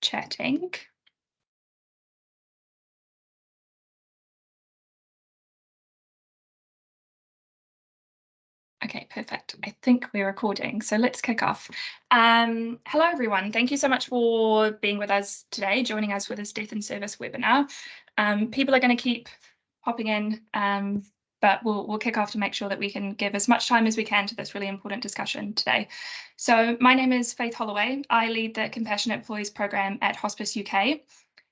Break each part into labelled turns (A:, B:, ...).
A: chatting. Okay, perfect. I think we're recording, so let's kick off. Hello, everyone. Thank you so much for being with us today, joining us for this Death in Service webinar. People are going to keep popping in, but we'll kick off to make sure that we can give as much time as we can to this really important discussion today. So my name is Faith Holloway. I lead the Compassionate Employees Programme at Hospice UK.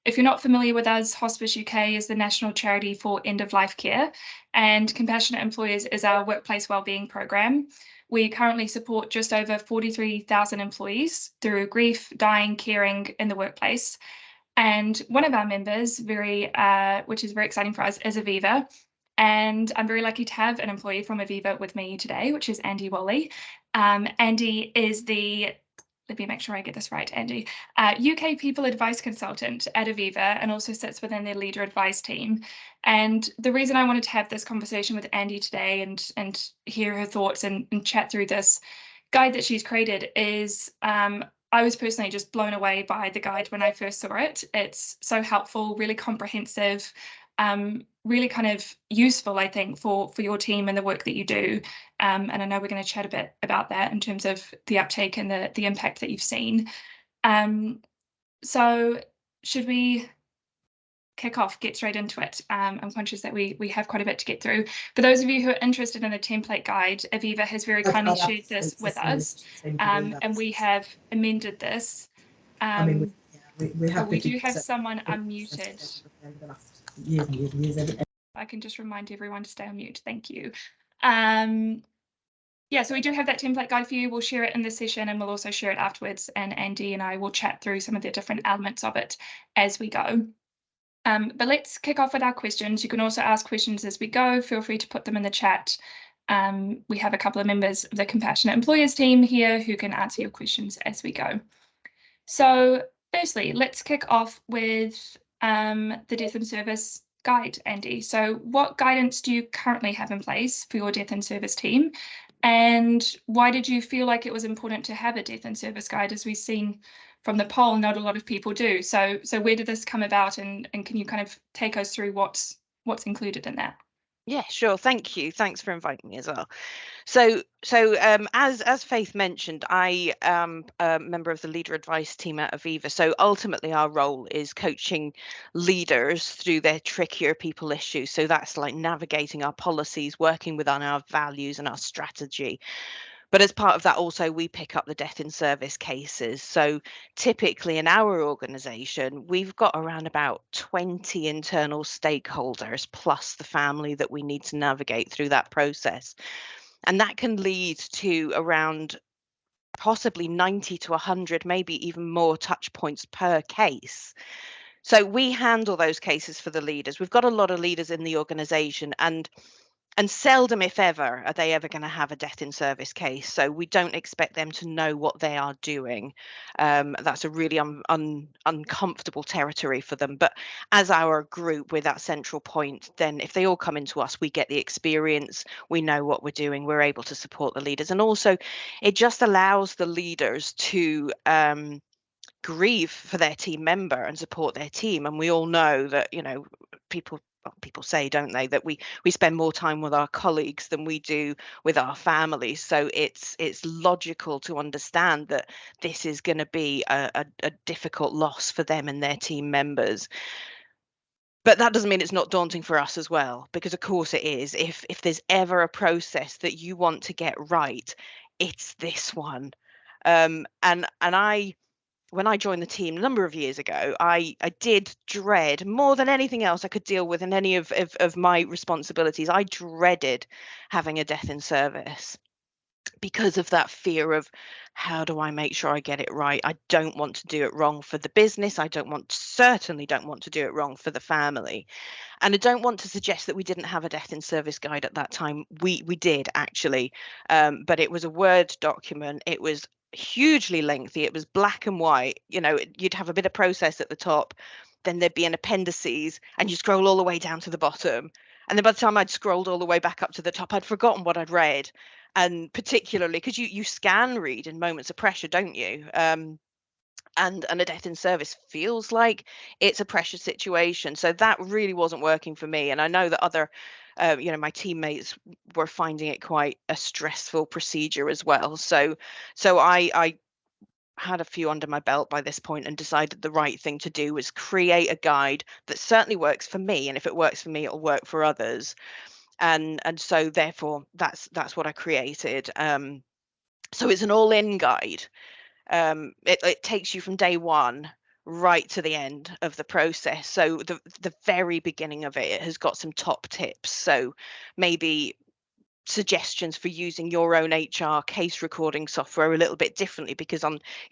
A: If you're not familiar with us, Hospice UK is the national charity for end-of-life care, and Compassionate Employers is our workplace wellbeing program. We currently support just over 43,000 employees through grief, dying, caring in the workplace. And one of our members, which is very exciting for us, is Aviva. And I'm very lucky to have an employee from Aviva with me today, which is Andy Whalley. Andy is let me make sure I get this right, Andy, UK People Advice Consultant at Aviva, and also sits within their Leader Advice team. And the reason I wanted to have this conversation with Andy today and hear her thoughts and chat through this guide that she's created is I was personally just blown away by the guide when I first saw it. It's so helpful, really comprehensive, really kind of useful, I think, for your team and the work that you do. And I know we're going to chat a bit about that in terms of the uptake and the impact that you've seen. So should we kick off, get straight into it? I'm conscious that we have quite a bit to get through. For those of you who are interested in the template guide, Aviva has very kindly shared this with us, and we have amended this. We do have someone unmuted. I can just remind everyone to stay on mute. Thank you. Yeah, so we do have that template guide for you. We'll share it in this session, and we'll also share it afterwards. And Andy and I will chat through some of the different elements of it as we go. But let's kick off with our questions. You can also ask questions as we go. Feel free to put them in the chat. We have a couple of members of the Compassionate Employers team here who can answer your questions as we go. So firstly, let's kick off with the Death in Service guide, Andy. So what guidance do you currently have in place for your Death in Service team? And why did you feel like it was important to have a Death in Service guide? As we've seen from the poll, not a lot of people do. So where did this come about, and can you kind of take us through what's included in that?
B: Yeah, sure. Thank you. Thanks for inviting me as well. So as Faith mentioned, I am a member of the Leader Advice team at Aviva. So ultimately our role is coaching leaders through their trickier people issues. So that's like navigating our policies, working within our values and our strategy. But as part of that, also, we pick up the death in service cases. So typically in our organisation, we've got around about 20 internal stakeholders plus the family that we need to navigate through that process. And that can lead to around possibly 90 to 100, maybe even more touch points per case. So we handle those cases for the leaders. We've got a lot of leaders in the organisation, and seldom, if ever, are they ever going to have a death in service case. So we don't expect them to know what they are doing. That's a really uncomfortable territory for them. But as our group, with that central point, then if they all come into us, we get the experience, we know what we're doing, we're able to support the leaders. And also, it just allows the leaders to grieve for their team member and support their team. And we all know that, people say, don't they, that we spend more time with our colleagues than we do with our families. So it's logical to understand that this is going to be a difficult loss for them and their team members. But that doesn't mean it's not daunting for us as well, because of course it is. If there's ever a process that you want to get right, it's this one. When I joined the team a number of years ago, I did dread, more than anything else I could deal with in any of my responsibilities, I dreaded having a death in service because of that fear of, how do I make sure I get it right? I don't want to do it wrong for the business. Certainly don't want to do it wrong for the family. And I don't want to suggest that we didn't have a death in service guide at that time. We did actually, but it was a Word document. It was hugely lengthy. It was black and white. You'd have a bit of process at the top, then there'd be an appendices, and you scroll all the way down to the bottom. And then by the time I'd scrolled all the way back up to the top, I'd forgotten what I'd read. And particularly because you scan read in moments of pressure, don't you? and a death in service feels like it's a pressure situation. So that really wasn't working for me. And I know that other, my teammates were finding it quite a stressful procedure as well. So I had a few under my belt by this point and decided the right thing to do was create a guide that certainly works for me. And if it works for me, it'll work for others. And so therefore that's what I created. So it's an all-in guide. It takes you from day one right to the end of the process. So the very beginning of it has got some top tips. So maybe suggestions for using your own HR case recording software a little bit differently, because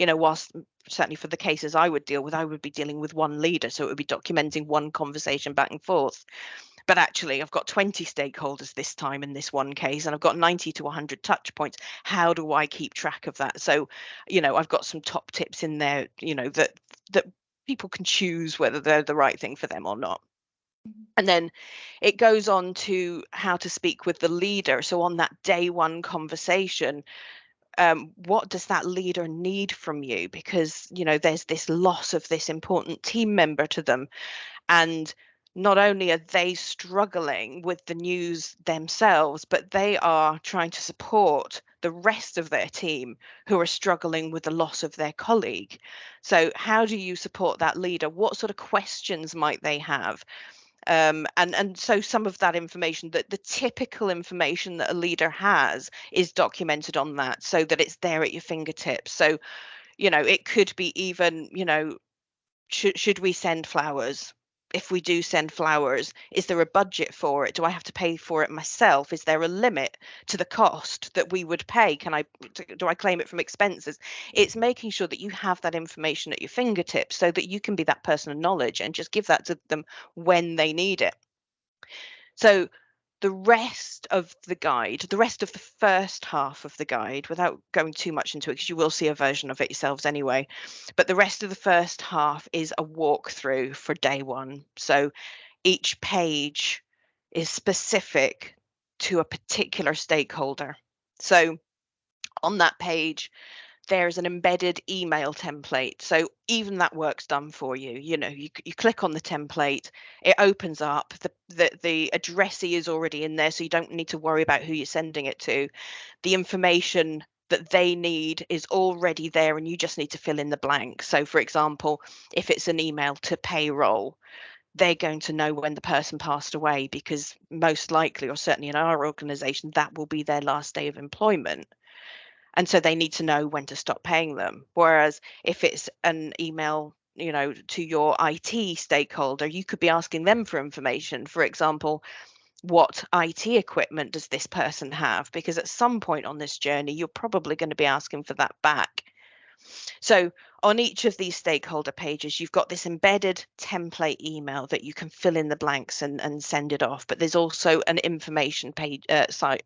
B: whilst certainly for the cases I would deal with, I would be dealing with one leader, so it would be documenting one conversation back and forth. But actually, I've got 20 stakeholders this time in this one case, and I've got 90 to 100 touch points. How do I keep track of that? So, I've got some top tips in there, that people can choose whether they're the right thing for them or not. And then it goes on to how to speak with the leader. So on that day one conversation, what does that leader need from you? Because, there's this loss of this important team member to them. And not only are they struggling with the news themselves, but they are trying to support the rest of their team who are struggling with the loss of their colleague. So how do you support that leader? What sort of questions might they have? And so some of that information, that the typical information that a leader has, is documented on that, so that it's there at your fingertips. So it could be even, should we send flowers? If we do send flowers, is there a budget for it? Do I have to pay for it myself? Is there a limit to the cost that we would pay? Do I claim it from expenses? It's making sure that you have that information at your fingertips so that you can be that person of knowledge and just give that to them when they need it. So the rest of the guide, the rest of the first half of the guide, without going too much into it, because you will see a version of it yourselves anyway, but the rest of the first half is a walkthrough for day one. So each page is specific to a particular stakeholder. So on that page, there's an embedded email template. So even that work's done for you. You click on the template, it opens up, the addressee is already in there, so you don't need to worry about who you're sending it to. The information that they need is already there, and you just need to fill in the blank. So for example, if it's an email to payroll, they're going to know when the person passed away, because most likely, or certainly in our organization, that will be their last day of employment. And so they need to know when to stop paying them. Whereas if it's an email, to your IT stakeholder, you could be asking them for information. For example, what IT equipment does this person have? Because at some point on this journey, you're probably going to be asking for that back. So on each of these stakeholder pages, you've got this embedded template email that you can fill in the blanks and send it off. But there's also an information page side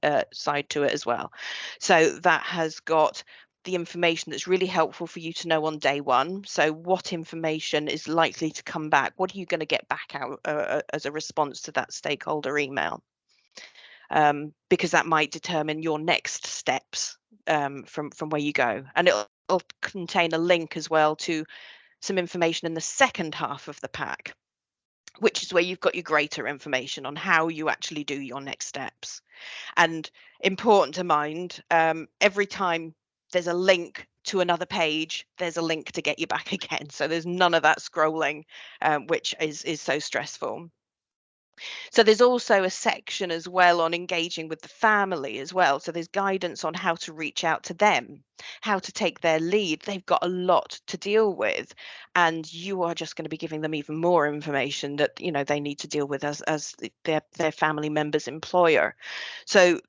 B: to it as well. So that has got the information that's really helpful for you to know on day one. So what information is likely to come back? What are you going to get back out as a response to that stakeholder email? Because that might determine your next steps from where you go. And it'll contain a link as well to some information in the second half of the pack, which is where you've got your greater information on how you actually do your next steps. And important to mind, every time there's a link to another page, there's a link to get you back again. So there's none of that scrolling, which is so stressful. So there's also a section as well on engaging with the family as well. So there's guidance on how to reach out to them, how to take their lead. They've got a lot to deal with, and you are just going to be giving them even more information that they need to deal with as their family member's employer. So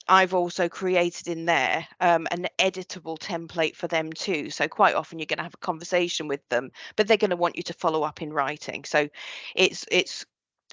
B: I've also created in there an editable template for them too. So quite often you're going to have a conversation with them, but they're going to want you to follow up in writing. So it's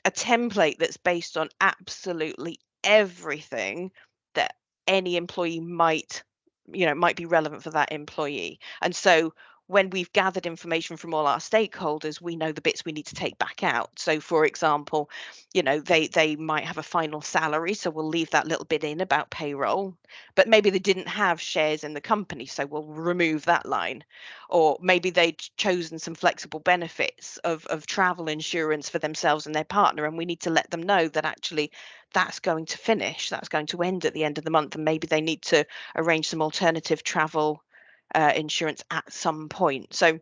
B: a template that's based on absolutely everything that any employee might be relevant for that employee. And so when we've gathered information from all our stakeholders, we know the bits we need to take back out. So for example, they might have a final salary, so we'll leave that little bit in about payroll, but maybe they didn't have shares in the company, so we'll remove that line. Or maybe they'd chosen some flexible benefits of travel insurance for themselves and their partner, and we need to let them know that actually that's going to end at the end of the month, and maybe they need to arrange some alternative travel insurance at some point. So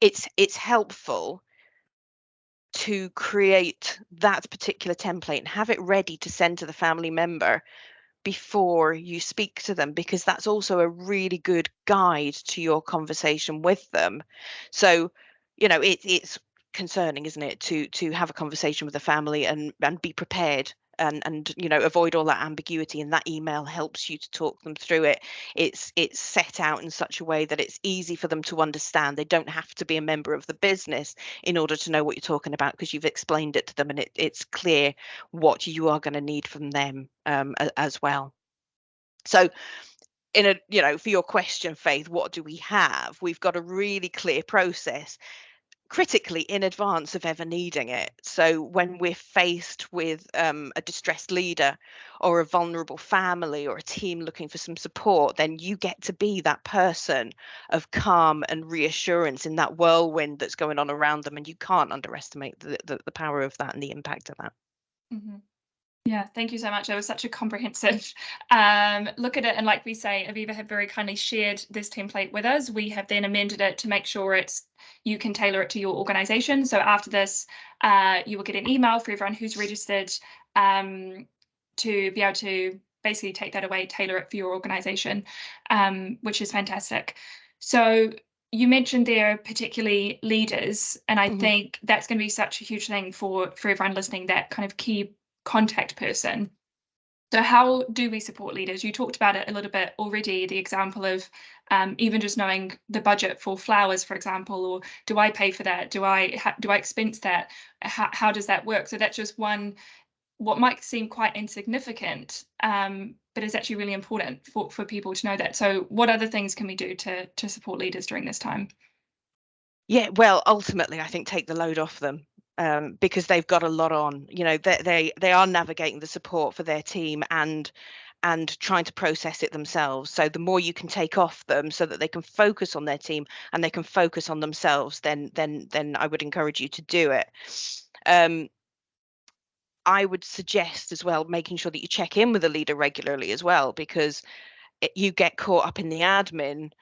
B: it's helpful to create that particular template and have it ready to send to the family member before you speak to them, because that's also a really good guide to your conversation with them. So it's concerning, isn't it, to have a conversation with the family and be prepared, and avoid all that ambiguity, and that email helps you to talk them through it. It's set out in such a way that it's easy for them to understand. They don't have to be a member of the business in order to know what you're talking about, because you've explained it to them, and it's clear what you are going to need from them as well. So for your question, Faith, what do we have? We've got a really clear process, critically in advance of ever needing it. So when we're faced with a distressed leader or a vulnerable family or a team looking for some support, then you get to be that person of calm and reassurance in that whirlwind that's going on around them, and you can't underestimate the power of that and the impact of that.
A: Mm-hmm. Yeah, thank you so much. That was such a comprehensive look at it. And like we say, Aviva have very kindly shared this template with us. We have then amended it to make sure you can tailor it to your organisation. So after this, you will get an email for everyone who's registered to be able to basically take that away, tailor it for your organisation, which is fantastic. So you mentioned there particularly leaders, and I think that's going to be such a huge thing for everyone listening, that kind of key contact person. So how do we support leaders? You talked about it a little bit already, the example of even just knowing the budget for flowers, for example, or do I pay for that? Do I expense that? How does that work? So that's just one, what might seem quite insignificant, but is actually really important for people to know that. So what other things can we do to support leaders during this time?
B: Yeah, well, ultimately, I think take the load off them, because they've got a lot on. They are navigating the support for their team and trying to process it themselves. So the more you can take off them so that they can focus on their team and they can focus on themselves, then I would encourage you to do it. I would suggest as well making sure that you check in with the leader regularly as well, because you get caught up in the admin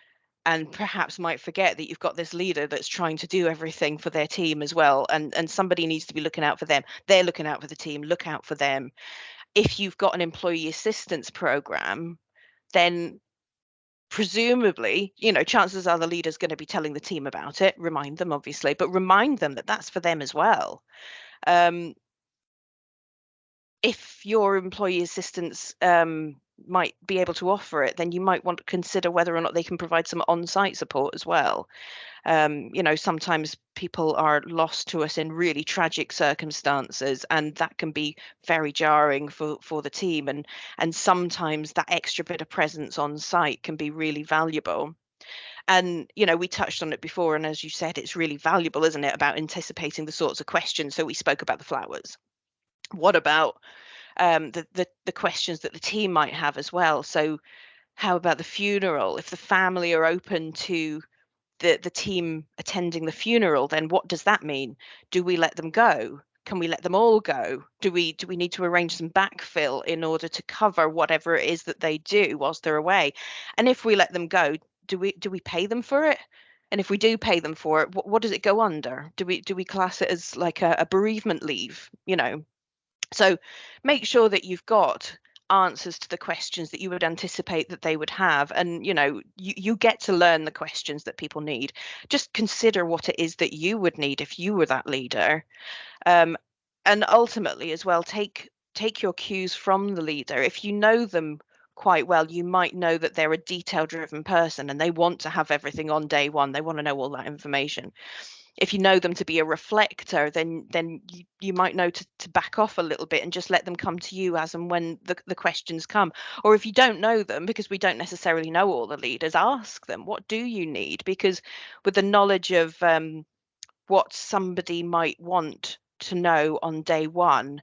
B: and perhaps might forget that you've got this leader that's trying to do everything for their team as well, and somebody needs to be looking out for them. They're looking out for the team. Look out for them. If you've got an employee assistance program, then presumably, chances are the leader's going to be telling the team about it. Remind them, obviously, but remind them that that's for them as well. If your employee assistance might be able to offer it, then you might want to consider whether or not they can provide some on-site support as well. Sometimes people are lost to us in really tragic circumstances, and that can be very jarring for the team. And sometimes that extra bit of presence on site can be really valuable. And we touched on it before, and as you said, it's really valuable, isn't it, about anticipating the sorts of questions. So we spoke about the flowers. What about the questions that the team might have as well? So how about the funeral? If the family are open to the team attending the funeral, then what does that mean? Do we let them go? Can we let them all go? Do we need to arrange some backfill in order to cover whatever it is that they do whilst they're away? And if we let them go, do we pay them for it? And if we do pay them for it, what does it go under? Do we class it as like a bereavement leave? So make sure that you've got answers to the questions that you would anticipate that they would have. And, you get to learn the questions that people need. Just consider what it is that you would need if you were that leader. And ultimately as well, take your cues from the leader. If you know them quite well, you might know that they're a detail driven person and they want to have everything on day one. They want to know all that information. If you know them to be a reflector, then you might know to back off a little bit and just let them come to you as and when the questions come. Or if you don't know them, because we don't necessarily know all the leaders, ask them, what do you need? Because with the knowledge of what somebody might want to know on day one,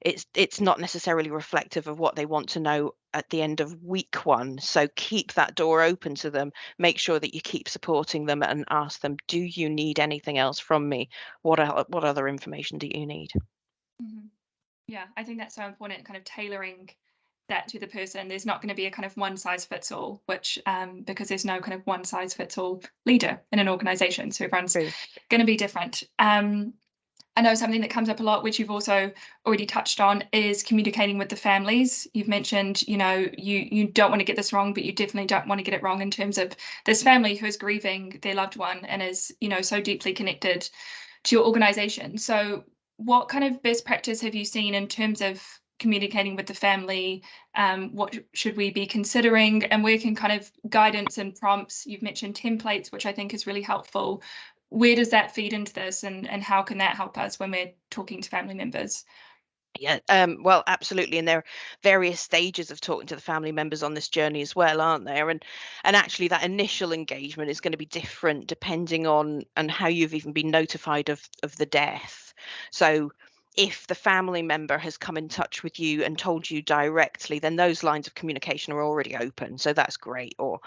B: it's not necessarily reflective of what they want to know at the end of week one. So keep that door open to them. Make sure that you keep supporting them and ask them, do you need anything else from me? What other information do you need?
A: Mhm. Yeah, I think that's so important, kind of tailoring that to the person. There's not going to be a kind of one size fits all, which because there's no kind of one size fits all leader in an organization. So everyone's
B: True.
A: going to be different. I know something that comes up a lot, which you've also already touched on, is communicating with the families. You've mentioned, you don't want to get this wrong, but you definitely don't want to get it wrong in terms of this family who is grieving their loved one and is, so deeply connected to your organization. So what kind of best practice have you seen in terms of communicating with the family? What should we be considering? And where can kind of guidance and prompts, you've mentioned templates, which I think is really helpful. Where does that feed into this, and how can that help us when we're talking to family members?
B: Yeah, well, absolutely. And there are various stages of talking to the family members on this journey as well, aren't there? And actually that initial engagement is going to be different depending on and how you've even been notified of the death. So if the family member has come in touch with you and told you directly, then those lines of communication are already open. So that's great. Or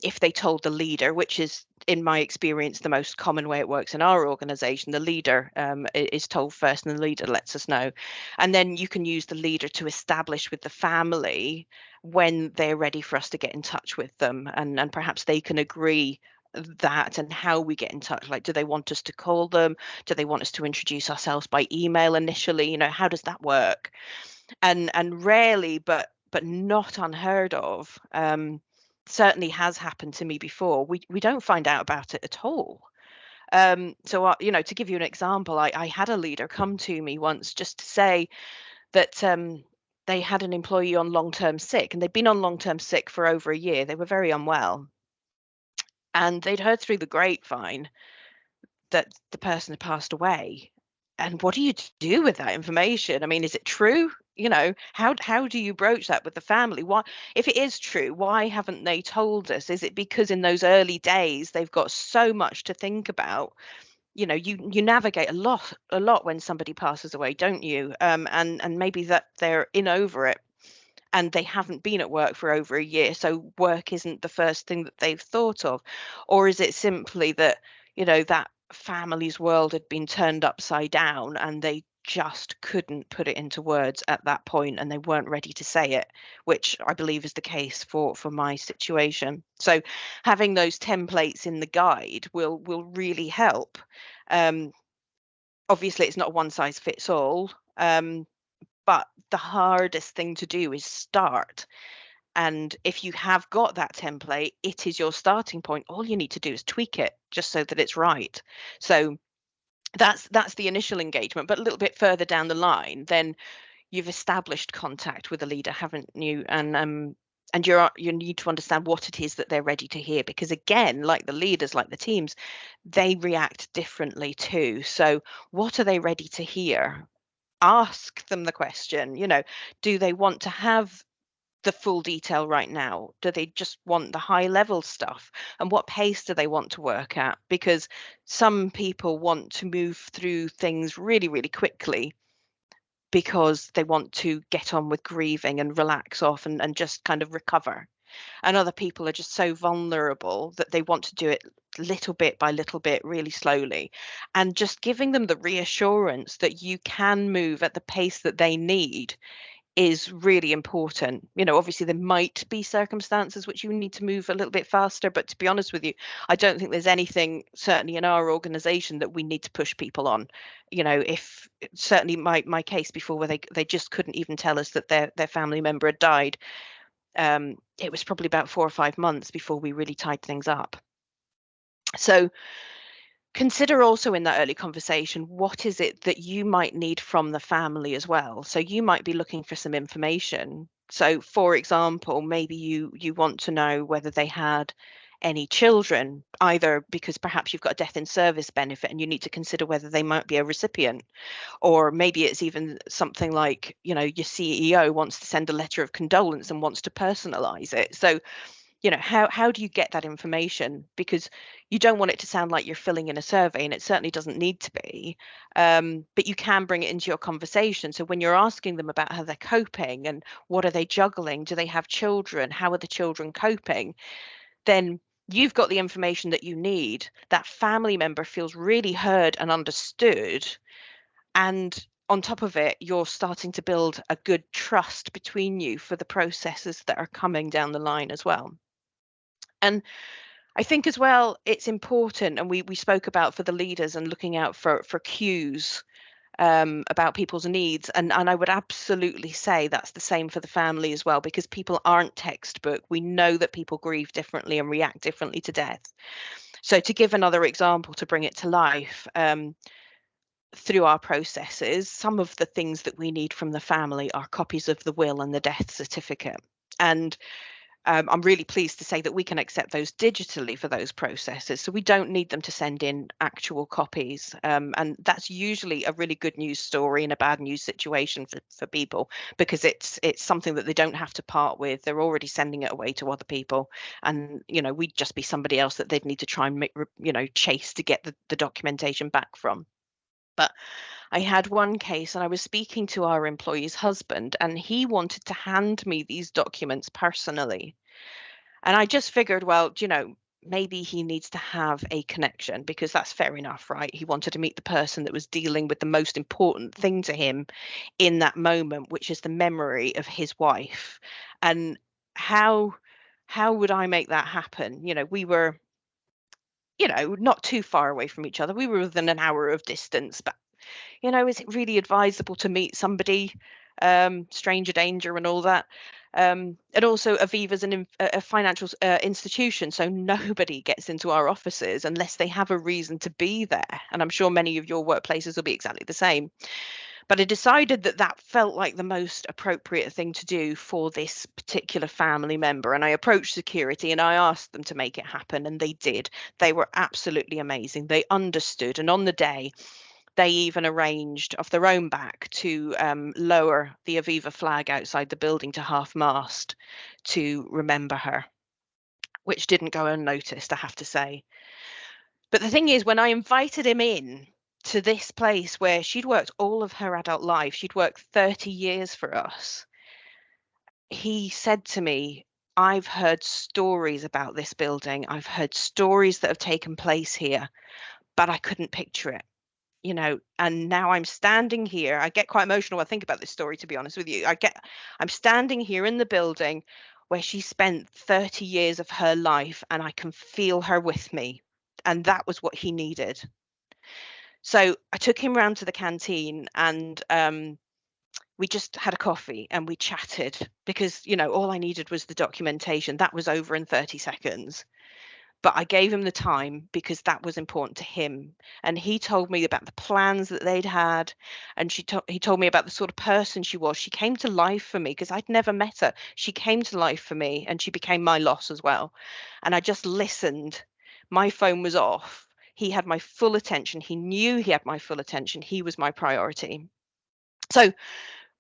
B: if they told the leader, which is in my experience the most common way it works in our organization, the leader is told first and the leader lets us know. And then you can use the leader to establish with the family when they're ready for us to get in touch with them, and perhaps they can agree that and how we get in touch. Like, do they want us to call them? Do they want us to introduce ourselves by email initially? How does that work? And rarely, but not unheard of, certainly has happened to me before, we don't find out about it at all. So to give you an example, I had a leader come to me once just to say that they had an employee on long-term sick, and they'd been on long-term sick for over a year. They were very unwell, and they'd heard through the grapevine that the person had passed away. And what do you do with that information? I mean, is it true? How do you broach that with the family? Why, if it is true, why haven't they told us? Is it because in those early days they've got so much to think about? You navigate a lot when somebody passes away, don't you? And maybe that they're in over it and they haven't been at work for over a year, so work isn't the first thing that they've thought of. Or is it simply that that family's world had been turned upside down and they just couldn't put it into words at that point and they weren't ready to say it, which I believe is the case for my situation. So having those templates in the guide will really help. um, Obviously it's not one size fits all, but the hardest thing to do is start. And if you have got that template, it is your starting point. All you need to do is tweak it just so that it's right. So that's the initial engagement. But a little bit further down the line, then you've established contact with the leader, haven't you? And you need to understand what it is that they're ready to hear, because again, like the leaders, like the teams, they react differently too. So what are they ready to hear? Ask them the question. Do they want to have the full detail right now? Do they just want the high level stuff? And what pace do they want to work at? Because some people want to move through things really, really quickly because they want to get on with grieving and relax off and just kind of recover. And other people are just so vulnerable that they want to do it little bit by little bit, really slowly. And just giving them the reassurance that you can move at the pace that they need is really important. Obviously there might be circumstances which you need to move a little bit faster, but to be honest with you, I don't think there's anything, certainly in our organization, that we need to push people on. If certainly my case before, where they just couldn't even tell us that their family member had died, it was probably about 4 or 5 months before we really tied things up. So consider also in that early conversation, what is it that you might need from the family as well? So you might be looking for some information. So for example, maybe you want to know whether they had any children, either because perhaps you've got a death in service benefit and you need to consider whether they might be a recipient, or maybe it's even something like, you know, your CEO wants to send a letter of condolence and wants to personalize it. So, you know, how do you get that information? Because you don't want it to sound like you're filling in a survey, and it certainly doesn't need to be. But you can bring it into your conversation. So when you're asking them about how they're coping and what are they juggling, do they have children, how are the children coping, then you've got the information that you need. That family member feels really heard and understood. And on top of it, you're starting to build a good trust between you for the processes that are coming down the line as well. And I think as well, it's important, and we spoke about for the leaders and looking out for cues about people's needs. And I would absolutely say that's the same for the family as well, because people aren't textbook. We know that people grieve differently and react differently to death. So to give another example to bring it to life, through our processes, some of the things that we need from the family are copies of the will and the death certificate. And I'm really pleased to say that we can accept those digitally for those processes. So we don't need them to send in actual copies. And that's usually a really good news story in a bad news situation for people, because it's something that they don't have to part with. They're already sending it away to other people. And, you know, we'd just be somebody else that they'd need to try and make, you know, chase to get the documentation back from. But I had one case and I was speaking to our employee's husband, and he wanted to hand me these documents personally. And I just figured, well, you know, maybe he needs to have a connection, because that's fair enough, right? He wanted to meet the person that was dealing with the most important thing to him in that moment, which is the memory of his wife. And how would I make that happen? You know, we were, you know, not too far away from each other. We were within an hour of distance, but you know, is it really advisable to meet somebody, stranger danger and all that? And also Aviva's a financial institution, so nobody gets into our offices unless they have a reason to be there. And I'm sure many of your workplaces will be exactly the same. But I decided that that felt like the most appropriate thing to do for this particular family member. And I approached security and I asked them to make it happen, and they did. They were absolutely amazing. They understood. And on the day, they even arranged off their own back to lower the Aviva flag outside the building to half mast to remember her, which didn't go unnoticed, I have to say. But the thing is, when I invited him in to this place where she'd worked all of her adult life, she'd worked 30 years for us, he said to me, I've heard stories about this building. I've heard stories that have taken place here, but I couldn't picture it. You know, and now I'm standing here. I get quite emotional when I think about this story, to be honest with you. I'm standing here in the building where she spent 30 years of her life, and I can feel her with me. And that was what he needed. So I took him round to the canteen, and we just had a coffee and we chatted, because, you know, all I needed was the documentation. That was over in 30 seconds. But I gave him the time because that was important to him. And he told me about the plans that they'd had. And he told me about the sort of person she was. She came to life for me because I'd never met her. She came to life for me, and she became my loss as well. And I just listened. My phone was off. He had my full attention. He knew he had my full attention. He was my priority. So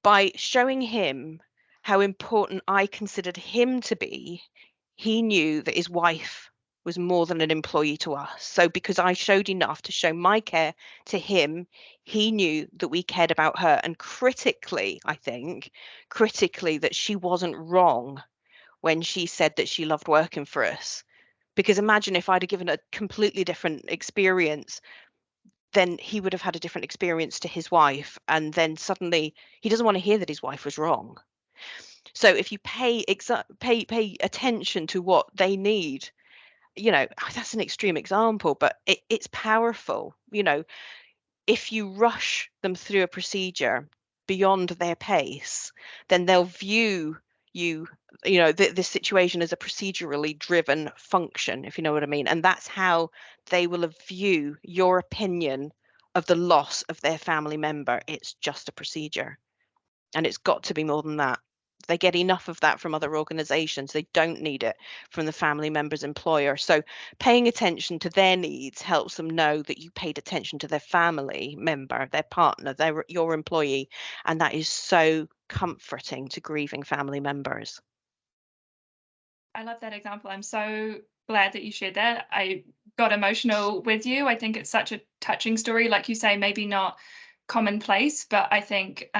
B: by showing him how important I considered him to be, he knew that his wife was more than an employee to us. So because I showed enough to show my care to him, he knew that we cared about her. And critically, I think, that she wasn't wrong when she said that she loved working for us. Because imagine if I'd have given a completely different experience, then he would have had a different experience to his wife. And then suddenly he doesn't want to hear that his wife was wrong. So if you pay attention to what they need, you know, that's an extreme example, but it's powerful. You know, if you rush them through a procedure beyond their pace, then they'll view you, you know, the situation as a procedurally driven function, if you know what I mean. And that's how they will view your opinion of the loss of their family member. It's just a procedure, and it's got to be more than that. They get enough of that from other organizations. They don't need it from the family member's employer. So paying attention to their needs helps them know that you paid attention to their family member, their partner, your employee. And that is so comforting to grieving family members.
A: I love that example. I'm so glad that you shared that. I got emotional with you. I think it's such a touching story. Like you say, maybe not commonplace, but I think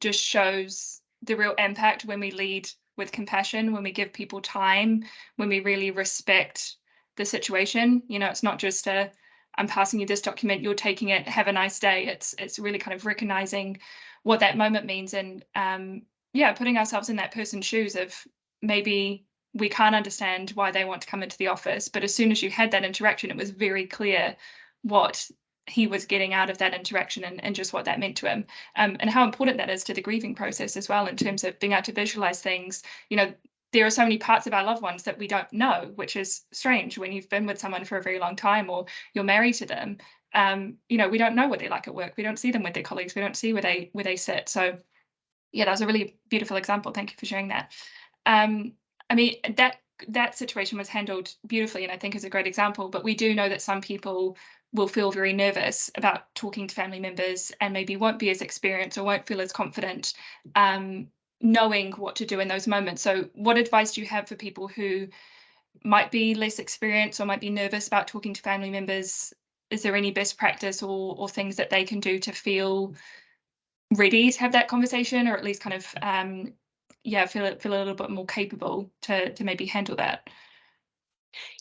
A: just shows the real impact when we lead with compassion, when we give people time, when we really respect the situation. You know, it's not just a I'm passing you this document, you're taking it, have a nice day. It's really kind of recognizing what that moment means and yeah, putting ourselves in that person's shoes of maybe we can't understand why they want to come into the office. But as soon as you had that interaction, it was very clear what he was getting out of that interaction and just what that meant to him. And how important that is to the grieving process as well, in terms of being able to visualize things. You know, there are so many parts of our loved ones that we don't know, which is strange when you've been with someone for a very long time or you're married to them. You know, we don't know what they're like at work. We don't see them with their colleagues. We don't see where they sit. So yeah, that was a really beautiful example. Thank you for sharing that. Um, I mean, that situation was handled beautifully, and I think is a great example. But we do know that some people will feel very nervous about talking to family members, and maybe won't be as experienced or won't feel as confident, um, knowing what to do in those moments. So, what advice do you have for people who might be less experienced or might be nervous about talking to family members? Is there any best practice or things that they can do to feel ready to have that conversation, or at least kind of yeah, feel a little bit more capable to maybe handle that?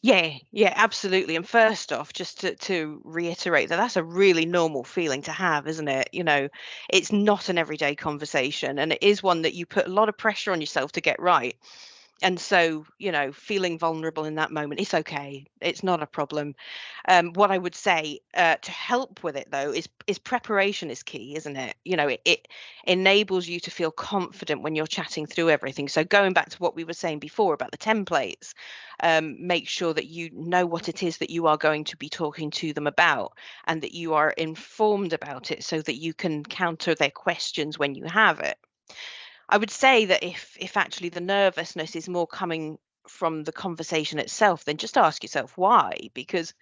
B: Yeah, yeah, absolutely. And first off, just to reiterate that that's a really normal feeling to have, isn't it? You know, it's not an everyday conversation, and it is one that you put a lot of pressure on yourself to get right. And so, you know, feeling vulnerable in that moment, it's okay. It's not a problem. What I would say to help with it though is preparation is key, isn't it? You know, it enables you to feel confident when you're chatting through everything. So going back to what we were saying before about the templates, make sure that you know what it is that you are going to be talking to them about, and that you are informed about it so that you can counter their questions when you have it. I would say that if actually the nervousness is more coming from the conversation itself, then just ask yourself why, because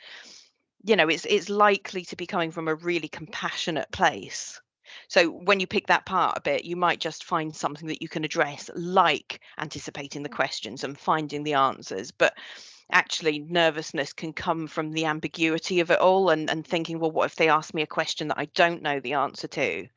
B: you know it's likely to be coming from a really compassionate place. So when you pick that part a bit, you might just find something that you can address, like anticipating the questions and finding the answers. But actually nervousness can come from the ambiguity of it all, and thinking, well, what if they ask me a question that I don't know the answer to,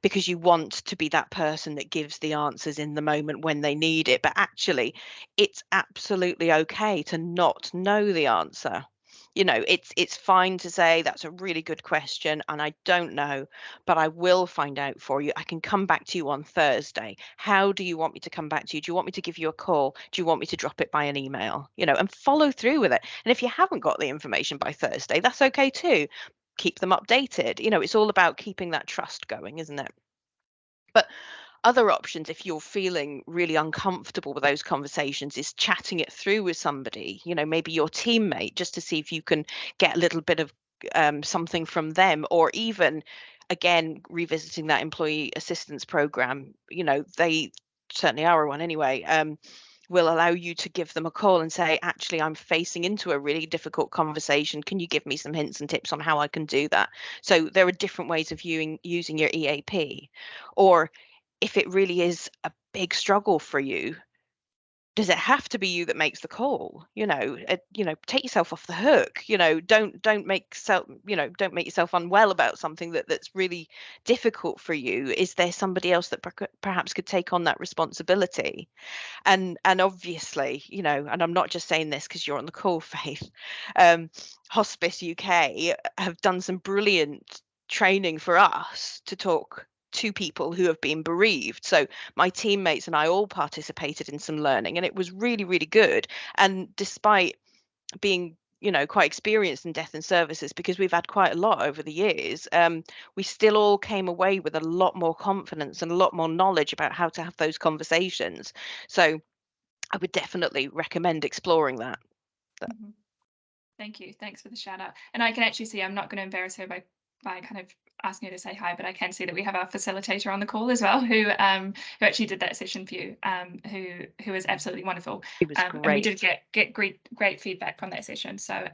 B: because you want to be that person that gives the answers in the moment when they need it. But actually, it's absolutely okay to not know the answer. You know, it's fine to say that's a really good question and I don't know, but I will find out for you. I can come back to you on Thursday. How do you want me to come back to you? Do you want me to give you a call? Do you want me to drop it by an email? You know, and follow through with it. And if you haven't got the information by Thursday, that's okay too. Keep them updated. You know, it's all about keeping that trust going, isn't it? But other options, if you're feeling really uncomfortable with those conversations, is chatting it through with somebody, you know, maybe your teammate, just to see if you can get a little bit of something from them, or even again revisiting that employee assistance program. You know, they certainly are one anyway. Will allow you to give them a call and say, actually, I'm facing into a really difficult conversation. Can you give me some hints and tips on how I can do that? So there are different ways of using your EAP. Or if it really is a big struggle for you, does it have to be you that makes the call? You know, take yourself off the hook. You know, don't make self, you know, don't make yourself unwell about something that's really difficult for you. Is there somebody else that perhaps could take on that responsibility? And obviously, you know, and I'm not just saying this because you're on the call, Faith. Hospice UK have done some brilliant training for us to talk to people who have been bereaved. So my teammates and I all participated in some learning, and it was really, really good. And despite being, you know, quite experienced in death and services, because we've had quite a lot over the years, we still all came away with a lot more confidence and a lot more knowledge about how to have those conversations. So I would definitely recommend exploring that.
A: Mhm. Thank you. Thanks for the shout out. And I can actually see I'm not going to embarrass her by kind of asking her to say hi, but I can see that we have our facilitator on the call as well, who actually did that session for you, who is absolutely wonderful.
B: It was
A: And we did
B: great.
A: get great feedback from that session. So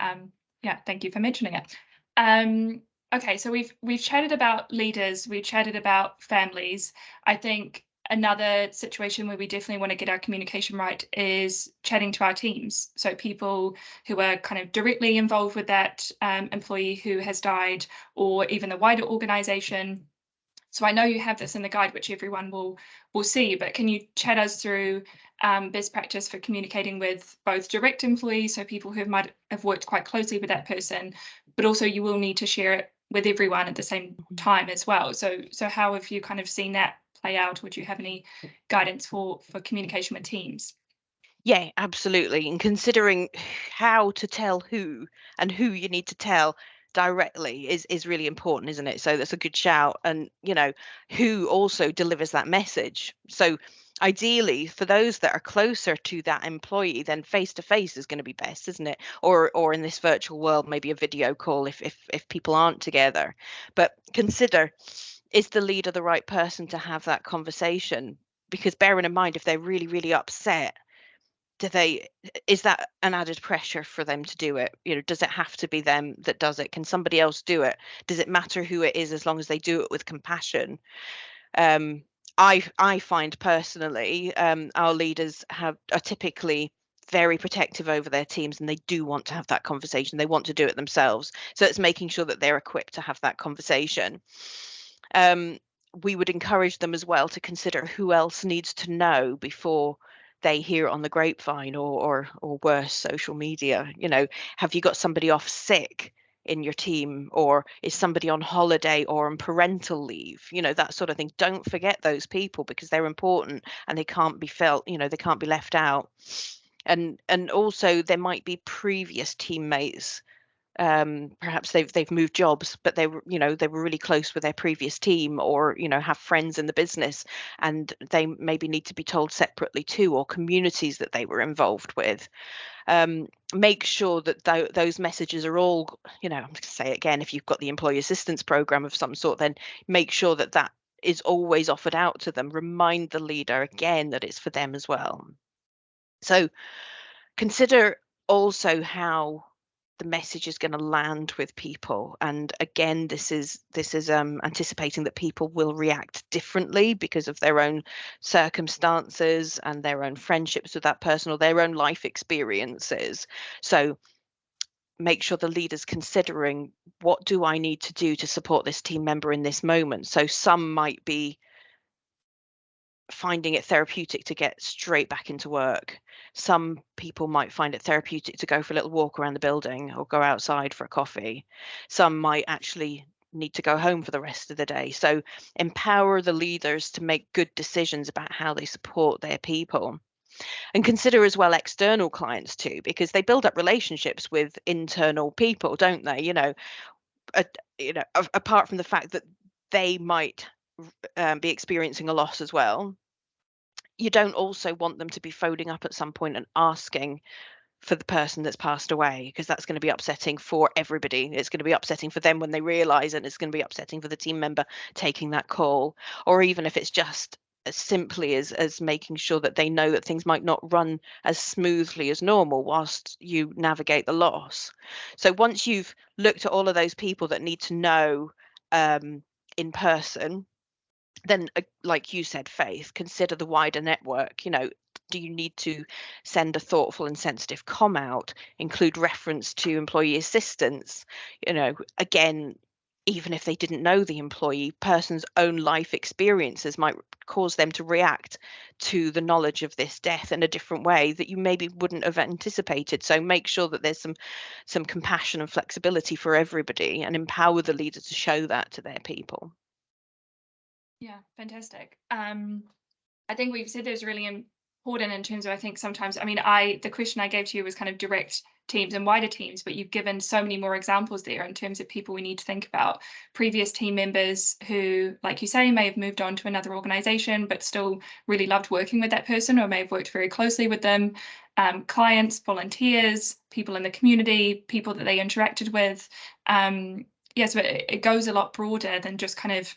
A: yeah, thank you for mentioning it. Okay, so we've chatted about leaders, we've chatted about families. I think another situation where we definitely want to get our communication right is chatting to our teams. So people who are kind of directly involved with that employee who has died, or even the wider organization. So I know you have this in the guide, which everyone will see, but can you chat us through best practice for communicating with both direct employees, so people who might have worked quite closely with that person, but also you will need to share it with everyone at the same time as well. So how have you kind of seen that play out? Would you have any guidance for communication with teams?
B: Yeah, absolutely. And considering how to tell who and who you need to tell directly is really important, isn't it? So that's a good shout. And, who also delivers that message. So ideally, for those that are closer to that employee, then face to face is going to be best, isn't it? Or in this virtual world, maybe a video call if people aren't together. But consider, is the leader the right person to have that conversation? Because bearing in mind, if they're really, really upset, is that an added pressure for them to do it? Does it have to be them that does it? Can somebody else do it? Does it matter who it is, as long as they do it with compassion? um I find personally, our leaders are typically very protective over their teams, and they do want to have that conversation. They want to do it themselves, so it's making sure that they're equipped to have that conversation. um we would encourage them as well to consider who else needs to know before they hear it on the grapevine, or worse, social media. Have you got somebody off sick in your team, or is somebody on holiday or on parental leave? That sort of thing. Don't forget those people, because they're important and they can't be they can't be left out. And also, there might be previous teammates, perhaps they've moved jobs, but they were really close with their previous team, or have friends in the business, and they maybe need to be told separately too, or communities that they were involved with. Make sure that those messages are all, I'm going to say it again, if you've got the employee assistance program of some sort, then make sure that that is always offered out to them. Remind the leader again that it's for them as well. So consider also how the message is going to land with people. And again, this is anticipating that people will react differently because of their own circumstances and their own friendships with that person, or their own life experiences. So make sure the leader's considering, what do I need to do to support this team member in this moment? So some might be finding it therapeutic to get straight back into work. Some people might find it therapeutic to go for a little walk around the building or go outside for a coffee. Some might actually need to go home for the rest of the day. So empower the leaders to make good decisions about how they support their people. And consider as well external clients too, because they build up relationships with internal people, don't they? Apart from the fact that they might be experiencing a loss as well, you don't also want them to be phoning up at some point and asking for the person that's passed away, because that's going to be upsetting for everybody. It's going to be upsetting for them when they realize it, and it's going to be upsetting for the team member taking that call. Or even if it's just as simply as making sure that they know that things might not run as smoothly as normal whilst you navigate the loss. So once you've looked at all of those people that need to know in person, then like you said, Faith, consider the wider network. Do you need to send a thoughtful and sensitive out, include reference to employee assistance? Again, even if they didn't know the employee, person's own life experiences might cause them to react to the knowledge of this death in a different way that you maybe wouldn't have anticipated. So make sure that there's some compassion and flexibility for everybody, and empower the leader to show that to their people.
A: Yeah, fantastic. I think we've said there's really important in terms of, I think sometimes, I mean, the question I gave to you was kind of direct teams and wider teams, but you've given so many more examples there in terms of people we need to think about. Previous team members who, like you say, may have moved on to another organization, but still really loved working with that person, or may have worked very closely with them. Clients, volunteers, people in the community, people that they interacted with. yeah, so it goes a lot broader than just kind of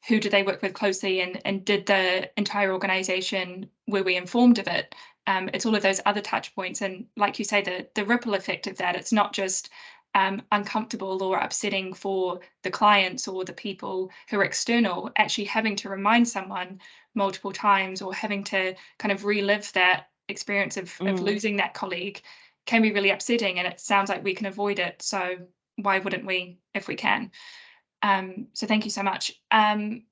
A: who did they work with closely, and did the entire organization, were we informed of it? It's all of those other touch points, and like you say, the ripple effect of that. It's not just uncomfortable or upsetting for the clients or the people who are external, actually having to remind someone multiple times, or having to kind of relive that experience of
B: Mm.
A: losing that colleague, can be really upsetting. And it sounds like we can avoid it, so why wouldn't we if we can? So thank you so much. I'm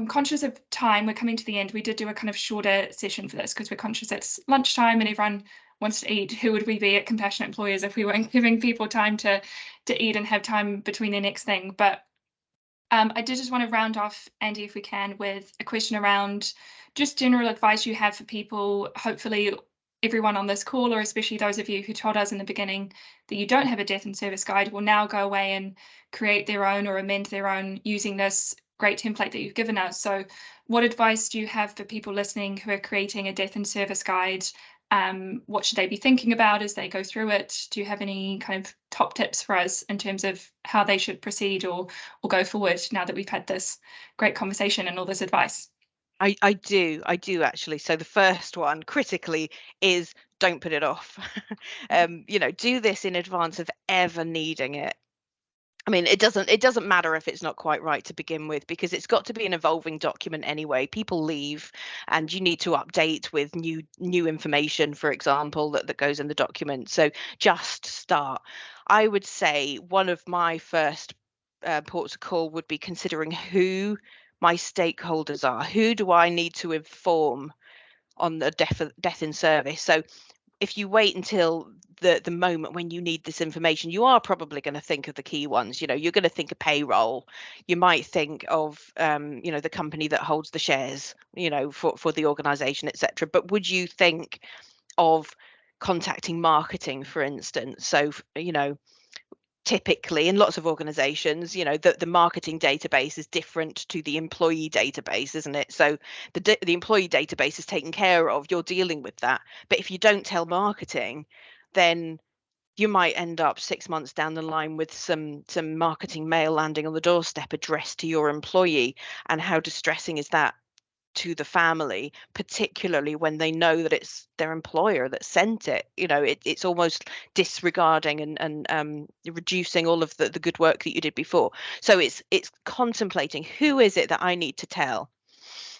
A: conscious of time. We're coming to the end. We did do a kind of shorter session for this because we're conscious it's lunchtime and everyone wants to eat. Who would we be at Compassionate Employers if we weren't giving people time to eat and have time between their next thing? But I did just want to round off, Andy, if we can, with a question around just general advice you have for people. Hopefully, everyone on this call, or especially those of you who told us in the beginning that you don't have a death and service guide, will now go away and create their own or amend their own using this great template that you've given us. So, what advice do you have for people listening who are creating a death and service guide? What should they be thinking about as they go through it? Do you have any kind of top tips for us in terms of how they should proceed or go forward now that we've had this great conversation and all this advice?
B: I do actually. So the first one, critically, is don't put it off. Do this in advance of ever needing it. I mean, it doesn't matter if it's not quite right to begin with, because it's got to be an evolving document anyway. People leave, and you need to update with new information, for example, that goes in the document. So just start. I would say one of my first ports of call would be considering who my stakeholders are. Who do I need to inform on the death in service? So if you wait until the moment when you need this information, you are probably going to think of the key ones. You're going to think of payroll. You might think of the company that holds the shares, for the organization, etc. But would you think of contacting marketing, for instance? So typically in lots of organizations, the marketing database is different to the employee database, isn't it? So the employee database is taken care of, you're dealing with that. But if you don't tell marketing, then you might end up 6 months down the line with some marketing mail landing on the doorstep addressed to your employee. And how distressing is that to the family, particularly when they know that it's their employer that sent it? It's almost disregarding and reducing all of the good work that you did before. So it's contemplating, who is it that I need to tell?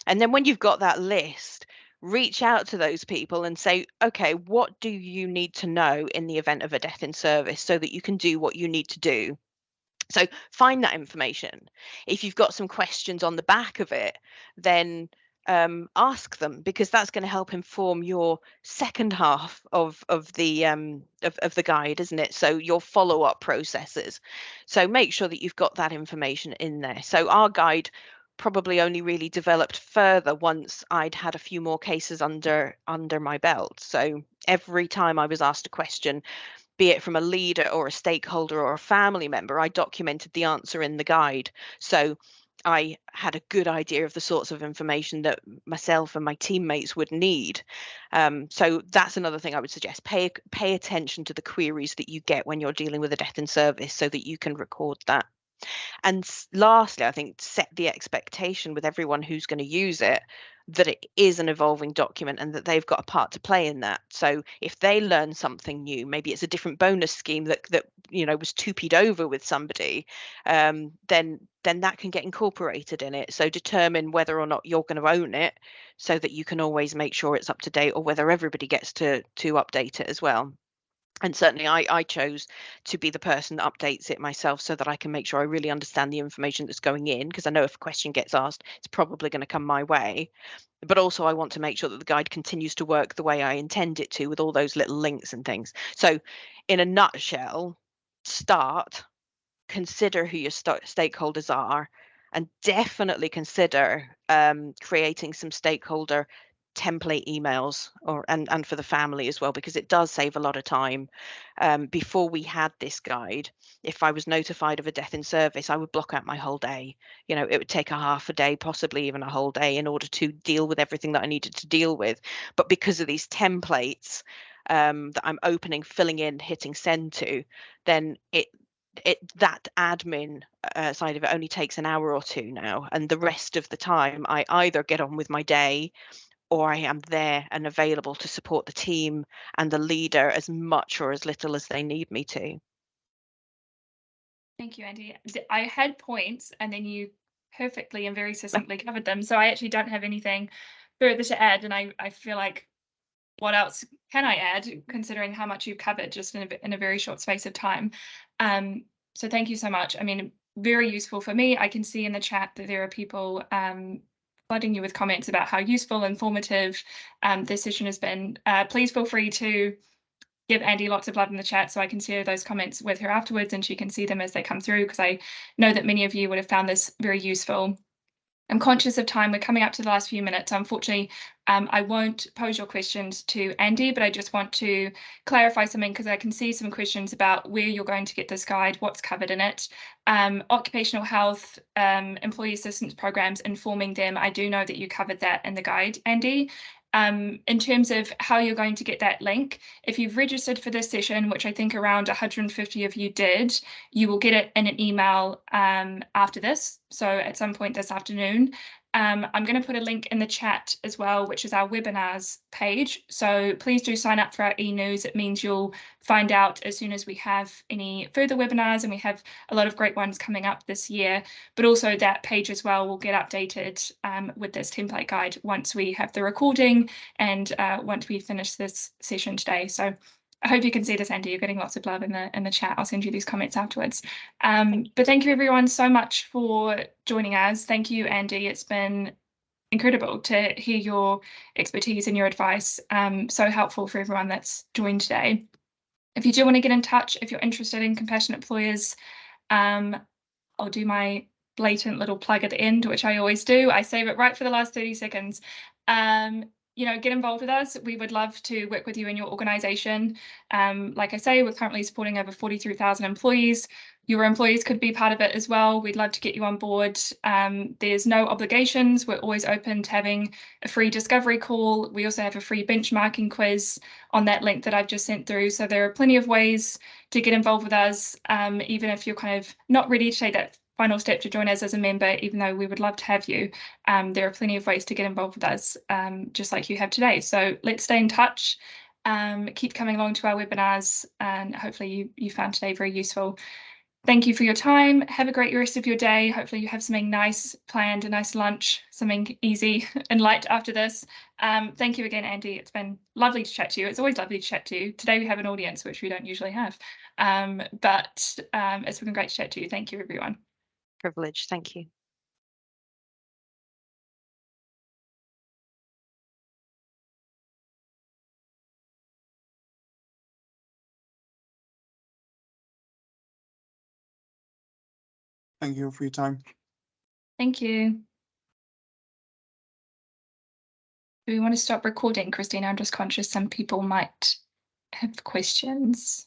B: And then when you've got that list, reach out to those people and say, okay, what do you need to know in the event of a death in service so that you can do what you need to do? So find that information. If you've got some questions on the back of it, then ask them, because that's going to help inform your second half of the guide, isn't it? So your follow-up processes. So make sure that you've got that information in there. So our guide probably only really developed further once I'd had a few more cases under my belt. So every time I was asked a question, be it from a leader or a stakeholder or a family member, I documented the answer in the guide. So I had a good idea of the sorts of information that myself and my teammates would need. So that's another thing I would suggest. Pay attention to the queries that you get when you're dealing with a death in service so that you can record that. And lastly, I think set the expectation with everyone who's going to use it that it is an evolving document and that they've got a part to play in that. So if they learn something new, maybe it's a different bonus scheme that was tupied over with somebody, then that can get incorporated in it. So determine whether or not you're going to own it, so that you can always make sure it's up to date, or whether everybody gets to update it as well. And certainly I chose to be the person that updates it myself, so that I can make sure I really understand the information that's going in, because I know if a question gets asked, it's probably going to come my way. But also I want to make sure that the guide continues to work the way I intend it to, with all those little links and things. So in a nutshell, start, consider who your stakeholders are, and definitely consider creating some stakeholder template emails, and for the family as well, because it does save a lot of time. Before we had this guide, if I was notified of a death in service, I would block out my whole day. It would take a half a day, possibly even a whole day, in order to deal with everything that I needed to deal with. But because of these templates that I'm opening, filling in, hitting send to, then that admin side of it only takes an hour or two now, and the rest of the time I either get on with my day, or I am there and available to support the team and the leader as much or as little as they need me to.
A: Thank you, Andy. I had points and then you perfectly and very succinctly covered them. So I actually don't have anything further to add. And I feel like, what else can I add, considering how much you've covered just in a very short space of time? So thank you so much. I mean, very useful for me. I can see in the chat that there are people flooding you with comments about how useful, informative this session has been. Please feel free to give Andy lots of love in the chat so I can share those comments with her afterwards and she can see them as they come through, because I know that many of you would have found this very useful. I'm conscious of time. We're coming up to the last few minutes. Unfortunately, I won't pose your questions to Andy, but I just want to clarify something, because I can see some questions about where you're going to get this guide, what's covered in it. Occupational health, employee assistance programs, informing them. I do know that you covered that in the guide, Andy. In terms of how you're going to get that link, if you've registered for this session, which I think around 150 of you did, you will get it in an email after this, so at some point this afternoon. I'm going to put a link in the chat as well, which is our webinars page. So please do sign up for our e-news. It means you'll find out as soon as we have any further webinars, and we have a lot of great ones coming up this year. But also that page as well will get updated with this template guide once we have the recording and once we finish this session today. So I hope you can see this, Andy. You're getting lots of love in the chat. I'll send you these comments afterwards. But thank you everyone so much for joining us. Thank you, Andy. It's been incredible to hear your expertise and your advice. So helpful for everyone that's joined today. If you do want to get in touch, if you're interested in compassionate employers, I'll do my blatant little plug at the end, which I always do. I save it right for the last 30 seconds. Get involved with us. We would love to work with you in your organisation. Like I say, we're currently supporting over 43,000 employees. Your employees could be part of it as well. We'd love to get you on board. There's no obligations. We're always open to having a free discovery call. We also have a free benchmarking quiz on that link that I've just sent through. So there are plenty of ways to get involved with us, even if you're kind of not ready to take that final step to join us as a member, even though we would love to have you. There are plenty of ways to get involved with us, just like you have today. So let's stay in touch. Keep coming along to our webinars, and hopefully you found today very useful. Thank you for your time. Have a great rest of your day. Hopefully you have something nice planned, a nice lunch, something easy and light after this. Thank you again, Andy. It's been lovely to chat to you. It's always lovely to chat to you. Today we have an audience, which we don't usually have. But it's been great to chat to you. Thank you, everyone.
B: Privilege. Thank you.
C: Thank you for your time.
A: Thank you. Do we want to stop recording, Christina? I'm just conscious some people might have questions.